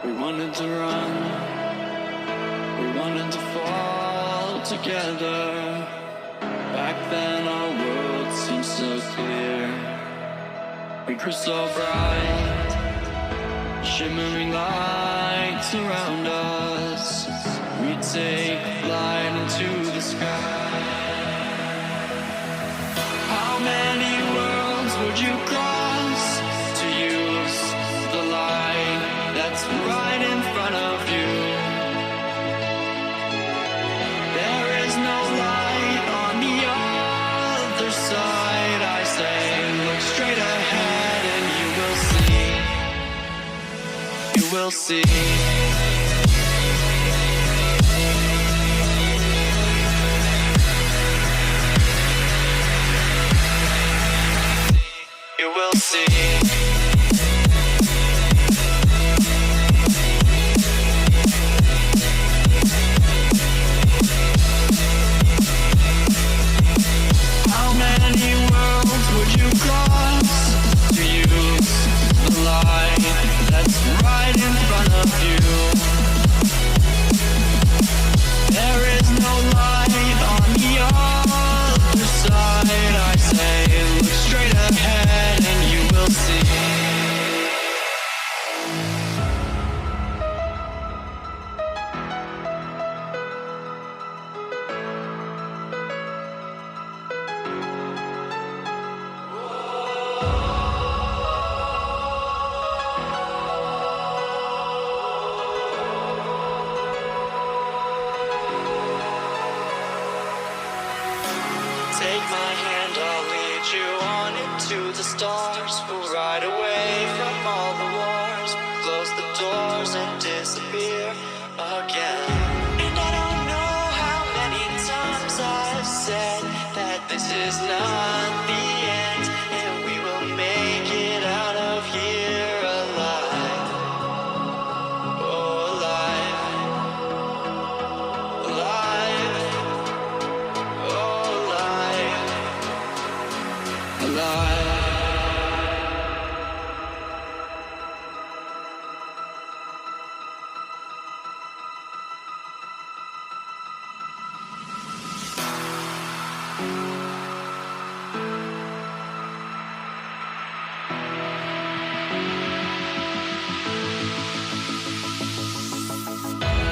We wanted to run, we wanted to fall together. Back then our world seemed so clear. We grew so bright, shimmering lights around us. We take flight into the sky. How many worlds would you cross to use the light that's right in front of you? There is no light on the other side. I say, look straight ahead and you will see. You will see. You will see. How many worlds would you cross to use the light that's right in front of you? There is no light on the other side. I say, look straight ahead and you will see. Take my hand, I'll lead you on into the stars. We'll ride away from all the wars, close the doors and disappear again. And I don't know how many times I've said that this is not the end, and we will make it out of here alive. Oh, alive. Alive. Oh, alive. Alive.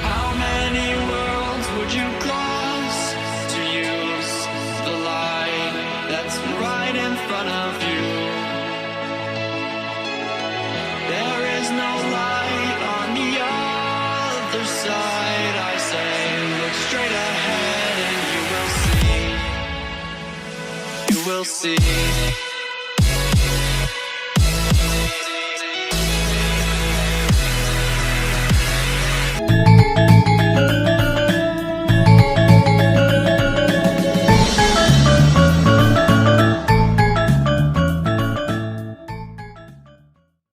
How many worlds would you cross to use the light that's right in front of you? There is no light on the other side. I say, look straight ahead and you will see. You will see.